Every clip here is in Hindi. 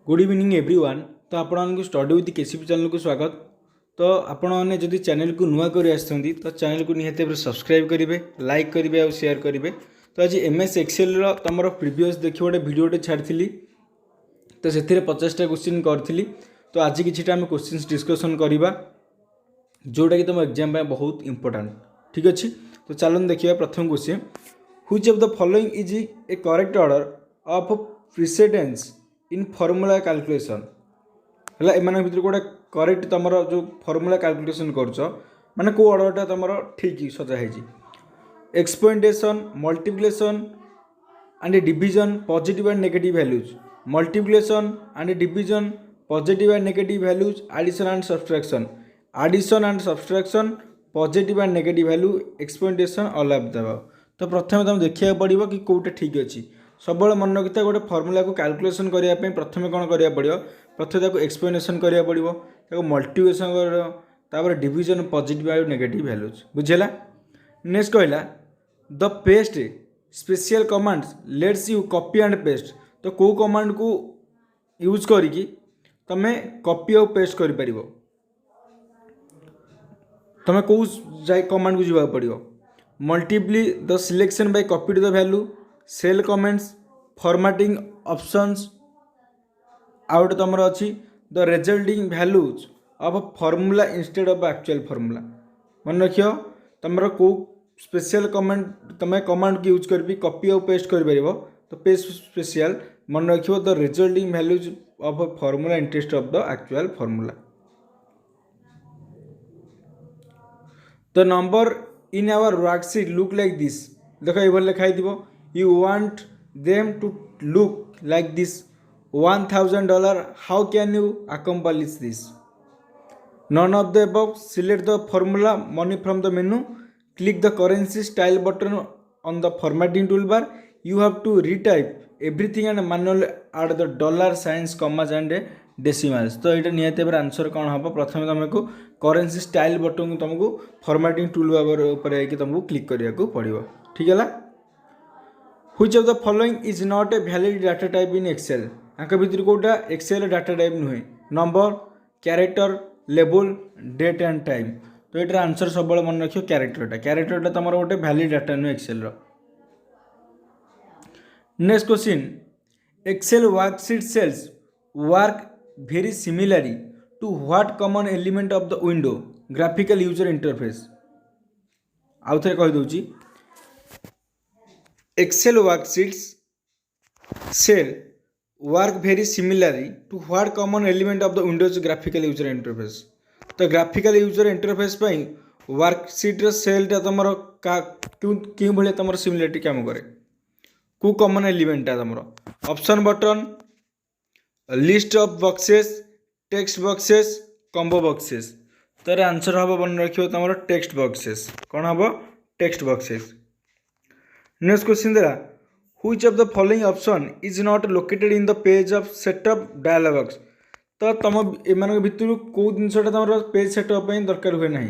Good evening everyone. तो आपण स्टडी विथ केसीपी चैनल को स्वागत। तो आपण मैंने जदि चैनल को नुआ कर आसती तो चैनल को निहाती भाव सब्सक्राइब करेंगे, लाइक करेंगे और शेयर करेंगे। तो आज एमएस एक्सेल तुम प्रीवियस देखिए गोटे भिडियोटे छाड़ी तो से 50टा क्वेश्चन करी। तो आज किसी आम क्वेश्चन डिस्कसन करवा जोटा कि तुम एग्जाम बहुत इंपोर्टाट। ठीक अच्छे, तो चलो देखिए प्रथम question, which of the following is a correct order of precedence in formula calculation. है एम भर गोटे करेक्ट तुम जो फॉर्मूला कैलकुलेशन कर माने को ऑर्डरटा तुम ठीक सजा है। Exponentiation, multiplication and division, positive and negative values, multiplication and division, positive and negative values, addition and subtraction, addition and subtraction, positive and negative value, exponentiation, all of the above. तो प्रथम तुम देखा पड़ो कि कौटा ठीक अच्छी। सब मन रखिए गोटे फॉर्मूला को कैलकुलेशन करने प्रथम कौन करा पड़ो, प्रथम एक्सप्लेनेशन करा पड़ो, मल्टीप्लिकेशन कर डिवीजन, पॉजिटिव और नेगेटिव वैल्यूज। बुझेगा। नेक्स्ट कहला the paste special commands let's you copy and paste. तो कौ कमांड को यूज करी तुम कॉपी और पेस्ट कर पार, तुम कौ कमांड को जावाक पड़ो। Multiply the selection by copy the value, cell comments, formatting options, आउट तुम अच्छी the resulting values of formula instead of actual formula. मन रख तुम कौ स्पेशल कमांड तुम कमांड को यूज कर कॉपी और पेस्ट कर पार। तो पेस्ट स्पेशल मन रख the resulting values of formula interest of the actual formula. The number in our worksheet look like this. देख ये लिखाई थी, you want them to look like this, $1000, how can you accomplish this? None of the above, select the formula money from the menu, click the currency style button on the formatting toolbar. You have to retype everything and manually add the dollar signs, commas and decimals. तो ये निहत भाव आंसर कौन हम, प्रथम तुमको करेन्सी स्टाइल बटन को तुमको फॉर्मेटिंग टूल बार तुमको क्लिक करने पड़ो। ठीक है। Which of the following is not a valid data type in Excel. आंक भितर कोटा एक्सेल डाटा टाइप नुहे, number, character, label, date and time. तो ये आंसर सब मन रखियो कैरेक्टरटा। कैरेक्टरटा तुम गोटे वैलिड डाटा नुहे Excel. Next question, Excel worksheet cells work very similarly to what common element of the window graphical user interface. आउ थे कहीदे, Excel worksheets cell work very similarly to what common element of the Windows graphical user interface। तो graphical user interface पर वर्कशीट सेल तुम क्यों भाई तुम सिमिलरिटी काम करे, को कॉमन एलिमेंट तुम option button, list of boxes, text boxes, combo boxes. तो आंसर हम मन रखियो तुम टेक्स्ट बॉक्सेस। कौन हम, टेक्स्ट बॉक्सेस। नेक्स्ट क्वेश्चन देला, which of the following option is not located in the page of setup dialog box. तो तुम एम भितर कौ जिनसा तुम पेज सेटअप दरकार हुए ना,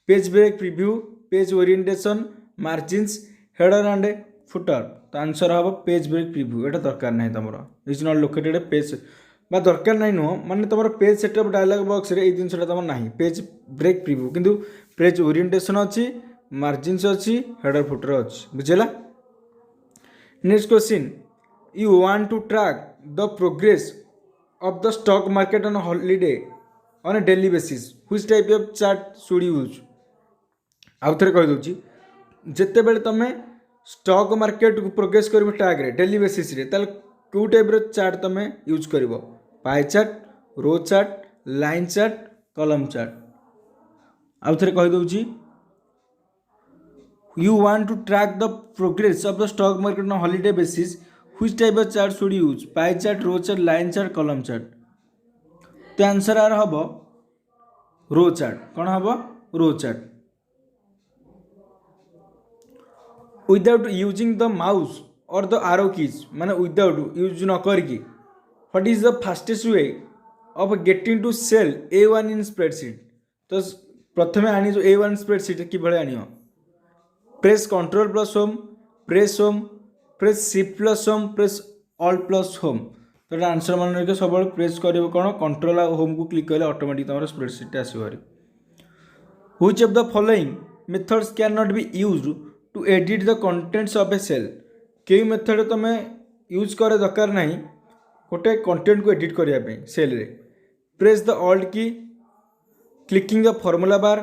page break preview, page orientation, margins, header and footer. तो आंसर हम पेज ब्रेक प्रिव्यू, यहाँ दरकार ना तुम इज नॉट लोकेटेड पेज बा दरकार ना नुह, माने तुम पेज सेटअप डायलॉग बॉक्स रे जिनसा तुम ना पेज ब्रेक प्रिव्यू, किंतु पेज ओरिएंटेशन अच्छी, मार्जिन्स अच्छी, हेडर फुटर अच्छी। बुझेगा। Next question, you want to track the progress of the stock market on holiday on a daily basis, which type of chart should use. आउ थे कहीदे, जिते बेले तुम स्टॉक मार्केट को प्रोग्रेस कर ट्रैक रे डेली बेसिस रे, ताल क्यों टाइप रो चार्ट तुम यूज कर, pie chart, row chart, line chart, column chart. आउ थे कहीदे, you want to track the progress of the stock market on a holiday basis, which type of chart should you use, pie chart, row chart, line chart, column chart। तो आंसर आर हम रो चार्ट। कौन हम, row chart. Without using the mouse और द आरो कीज, माने विदाउट यूज न करके, what is the fastest way of getting to cell A1 in spreadsheet. तो प्रथम आनी जो A1 स्प्रेडशीट कि आनी, press Ctrl+Home, press home, press Shift+Home, press Alt+Home। तो आंसर मन रखिए सब प्रेस कर कौन कंट्रोल होम को क्लिक कले ऑटोमेटिक तुम स्प्रेडशीट आसो। Which of the following methods can not be used to edit the contents of a cell. कई मेथड तुम यूज करे दरकार ना गोटे कंटेंट को एडिट करने सेल रे। प्रेस द ऑल्ट की, clicking the formula bar,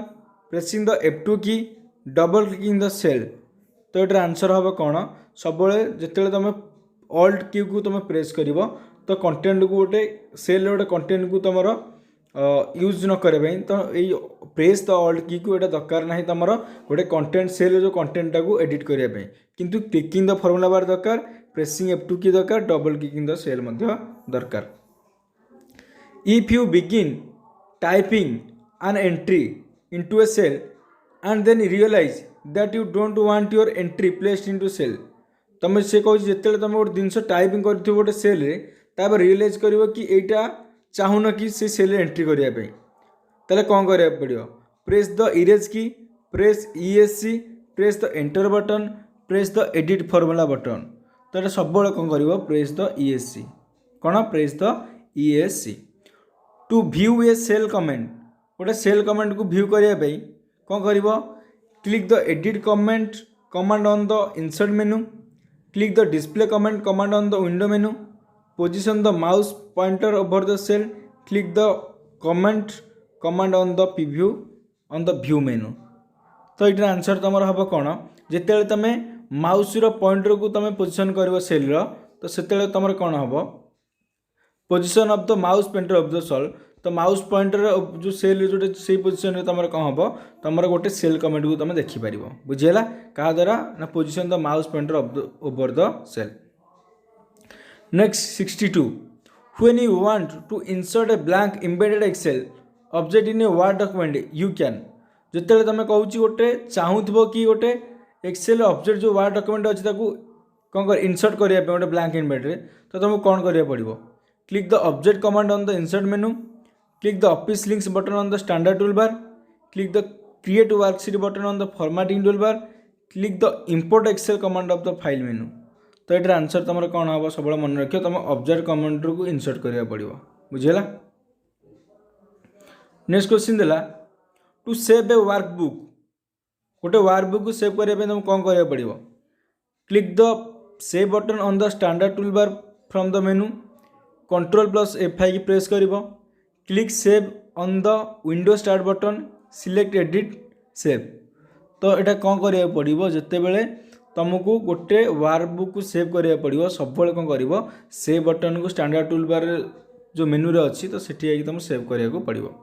pressing the F2 की, डबल क्लिकिंग द सेल। तो ये आंसर हम कौन सब जिते तुम ऑल्ट की को तुम प्रेस कर तो कंटेंट को गोटे सेल गोटे कंटेंट को तुम यूज न करें तो ये प्रेस द ऑल्ट की को दरकार ना तुम गोटे कंटेंट सेल जो कंटेंटा को एडिट करने किंतु क्लिकिंग द फॉर्मूला बार दरकार, प्रेसिंग F2 की दरकार, डबल क्लिकिंग द सेल दरकार। If you begin typing an entry into a cell and then realize that you don't want your entry placed into cell। तुम से कह जिते तुम गोटे जिनस टाइपिंग कर गोटे सेल रे रियलाइज कर कि यहाँ चाहून कि से सेल एंट्री करने ताले कौन करा पड़ो। Press the erase key, press ESC, press the enter button, press the edit formula button. तो ये सब कौन कर प्रेस द ESC कौन press the ESC। To view a cell comment गोटे सेल कमेंट को व्यू करने कौन कर click the edit comment command on the insert menu, click the display comment command on the window menu, position the mouse pointer over the cell, click the comment command on the preview on the view मेनू। तो ये आंसर तुम हम कौन जिते तुम माउस पॉइंटर को तुम पोजिशन कर सेल तो से तुम कौन हम position of the mouse pointer of the cell. तो माउस पॉइंटर जो सेल जो से पोजिशन तुम कौन हम तुम गोटे सेल कमेंट को तुम देखिपर बुझीगला क्या द्वारा ना position the mouse pointer of the over the cell. Next 62 when you want to insert a blank embedded Excel object in a Word document you can. जिते तुम कहूँ गोटे चाहूब कि गोटे एक्सेल ऑब्जेक्ट जो वर्ड डॉक्यूमेंट अच्छी कौन कर इंसर्ट करने गोटे ब्लैंक एम्बेडेड तो तुमको कौन करा पड़ो। Click the object command on the insert menu, click the Office links button on the standard tool bar, click the create worksheet button on the formatting toolbar, click the import Excel command of the file menu. तो ये आंसर तुम कौन हम सब मन रख तुम ऑब्जेक्ट कमांड को इंसर्ट करा पड़ो बुझीगला। नेक्स्ट क्वेश्चन देला टू सेव ए वर्कबुक गोटे वर्कबुक को सेव करने तुम कौन करा पड़ो। Click the save button on the standard tool bar from the menu, Ctrl+F5 की प्रेस कर, click save on the window start button, select edit save. तो यहाँ कौन करा पड़ो जिते बड़े तुमको गोटे वर्कबुक को सेव करा पड़ो सब कौन कर सेव बटन को स्टैंडर्ड टूल बार जो मेनू रे अच्छी तो सेठी तुम सेव करा पड़ो।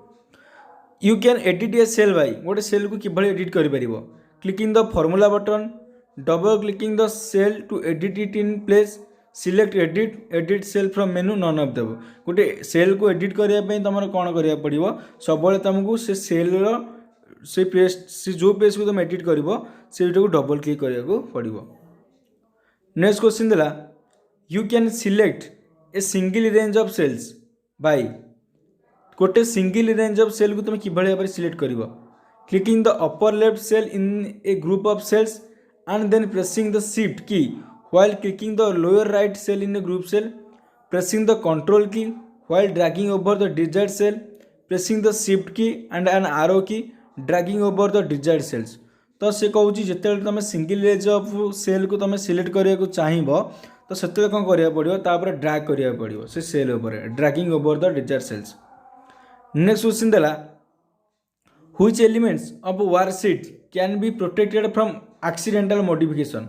You can edit a cell by गोटे सेल को किभली एडिट कर पारिबो। Clicking the formula button, double clicking the cell to edit it in place, select edit cell from menu none of देव। गोटे सेल को एडिट करने तुम कौन करा पड़ो सब तुमको से सेल से पेज से जो पेज को तुम एडिट कर को डबल क्लिक करा पड़ो। नेक्स्ट क्वेश्चन देला you can select a single range of cells by गोटे सिंगल रेंज ऑफ सेल को तुम कि भाव सिलेक्ट कर। Clicking the upper left cell in a group of cells and then pressing the shift key while clicking the lower right cell in a group cell, pressing the control key while dragging over the desired cell, pressing the shift key and an arrow key dragging over the desired cells। तो से कहूँ जिते तुम सिंगल रेंज ऑफ सेल को तुम सिलेक्ट करने चाहब तो से कौन करा पड़ो तापर ड्रैग करा पड़ो से cell dragging over the desired cells. Next question देला which elements of worksheet can be protected from accidental modification.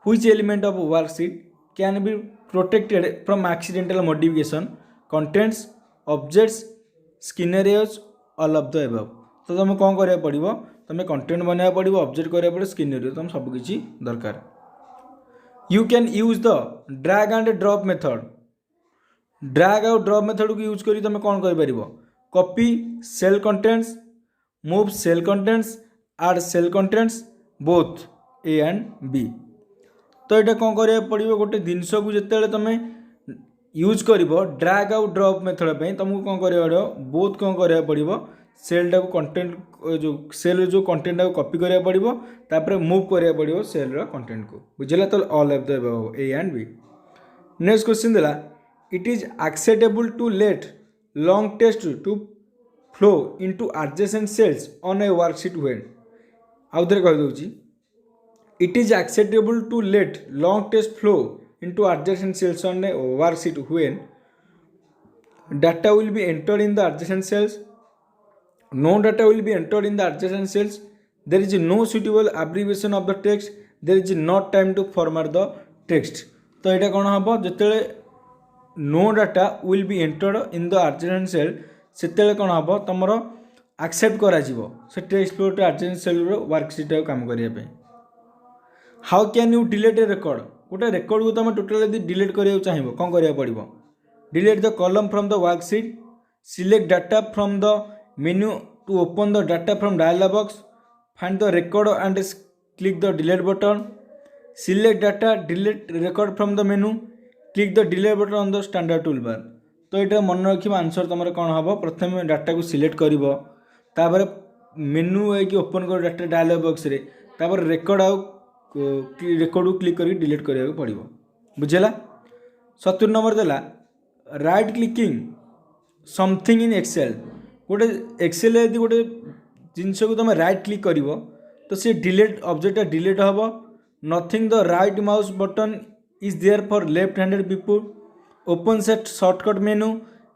Which element of worksheet can be protected from accidental modification? Contents, objects, scenarios, all of the above। तो तुम कौन करा पड़ो तुम कंटेंट बनवा पड़ो, ऑब्जेक्ट करा पड़ो, स्किनेरियो तुम सब किसी दरकार। You can use the drag and drop method. Drag और ड्रॉप मेथड को यूज करी तुम कौन कर copy cell contents, move cell contents, add cell contents, both A and B. तो ये कौन करा पड़ो गोटे जिनस को जिते तुम यूज कर ड्रैग आउ ड्रॉप मेथड तुमको कौन करा बोथ कौन करा पड़ो सेल टाक कंटेंट जो सेल जो कंटेंट टाक कॉपी करा पड़ो तापर मूव करा पड़ो सेल कंटेंट को बुझेगा। तो all of the above A and B. Next question देला it is acceptable to let long text to flow into adjacent cells on a worksheet when आउ थे कहीदे it is acceptable to let long text flow into adjacent cells on a worksheet when data will be entered in the adjacent cells, no data will be entered in the adjacent cells, there is no suitable abbreviation of the text, there is not time to format the text. तो यहाँ कौन हम जिते no data will be entered in the adjacent cell से कौन हम तुम एक्सेप्ट करा से text flow adjacent cell worksheet काम करने. How can you delete a record गोटे रेकर्ड को तुम टोटाल यदि डिलीट करा चाहिए कौन करा पड़ो delete the column from the worksheet select data from the menu to open the data from dialog box find the record and click the delete button select data delete record from the menu click the delete button on the standard tool bar. तो यहाँ मन रखा आंसर तुम कौन हम प्रथम डाटा को सिलेक्ट कर मेन्यू है कि ओपन कर डाटा डायलॉग बॉक्स रे तापर रेकर्ड आउ रेकर्ड को क्लिक करके डिलीट करा पड़ो बुझेगा. 70 नंबर देला right clicking something in Excel गोटे एक्सेल यदि गोटे जिनस को तुम राइट क्लिक कर तो सी डिलीट ऑब्जेक्ट डिलीट हम nothing the right mouse button is there for left handed people open set shortcut menu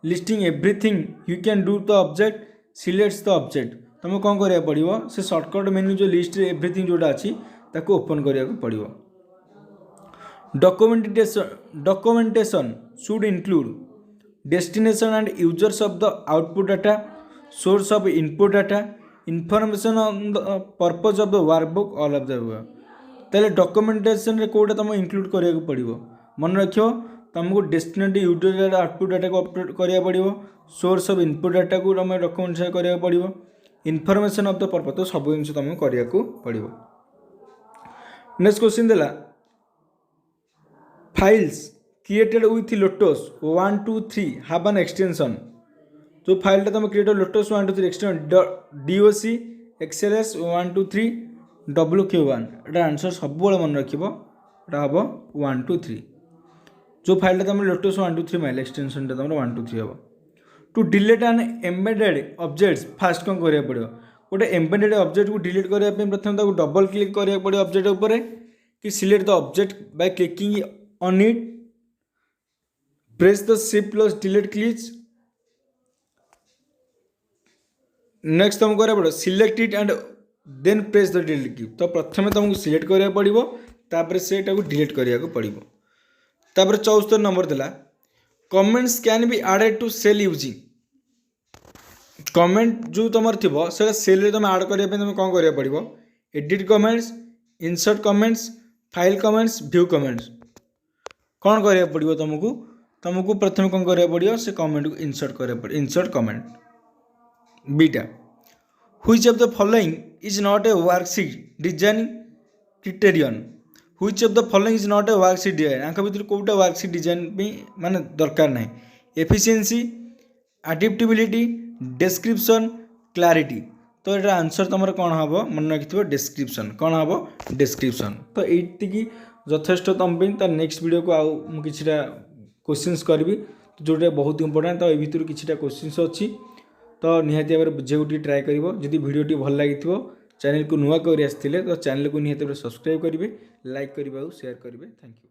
listing everything you can do the object selects the object तुम कौन करा पड़ो से शॉर्टकट मेनू जो लिस्ट एवरीथिंग जोटा अच्छी ताको ओपन करा पड़ो. Documentation should include destination and users of the output data source of input data information on the purpose of the workbook all of the above. ताले डॉक्यूमेंटेशन रे कोडा तुम इंक्लूड करा पड़ो मन रखियो तुमको डेस्टिनेट यूजर डाटा आउटपुट डाटा को अपडेट करा पड़ो सोर्स ऑफ इनपुट डाटा को तुम डॉक्यूमेंटेशन करा पड़ो इनफॉरमेशन ऑफ द पर्पज तो सब जिन तुमको करा पड़ो. नेक्स्ट क्वेश्चन देला files created with lotus 1 2 3 have an extension जो फाइलटा तुम create lotus 1 2 3 extension doc xls 1 2 3 wq1 एटा आंसर सब मन रखिबो एटा हबो 1 2 3 जो फाइलटा तुम लोटस 1 2 3 माइल एक्सटेंशन टा तुम 1 2 3 हबो. To delete an embedded objects fast कौन करा पड़ो गोटे एम्बेडेड ऑब्जेक्ट को डिलीट करने प्रथम डबल क्लिक करा पड़ो ऑब्जेक्ट उपर कि select the object by clicking on it press the shift plus delete keys. Next तुमको करा पड़ो select it and then press the delete key. तो प्रथम तुमको सिलेक्ट करा पड़ो तापर से डिलीट करा पड़ो. तापर 74 नंबर देला comments can be added to cell using comment जो तुम थी से सेल तुम आड करने तुम कौन करा पड़ो edit comments insert comments file comments view comments कौन करा पड़ो तुमको प्रथम कौन करा पड़ो से कमेंट को इंसर्ट करा पड़ो insert comment. Beta which of the following is not A worksheet design criterion which of the following is not A worksheet design आंख भीतर कोटा वर्कशीट डिजाइन माने दरकार ना एफिशिएंसी एडेप्टेबिलिटी डिस्क्रिप्शन क्लैरिटी. तो ये आंसर तुम कौन हम मन रखि डिस्क्रिप्शन कौन हम डिस्क्रिप्शन. तो ये यथेष्ट तुम नेक्स्ट वीडियो को आउ कि क्वेश्चंस करी जोटा बहुत इंपोर्टेंट. तो ये कि क्वेश्चंस अच्छी तो निहाती भाव बुझे ट्राए कर जदि वीडियो भल लगी चैनल को नुआ कर आसते तो चैनल को निहाती सब्सक्राइब करेंगे लाइक करेंगे और शेयर करेंगे. Thank you.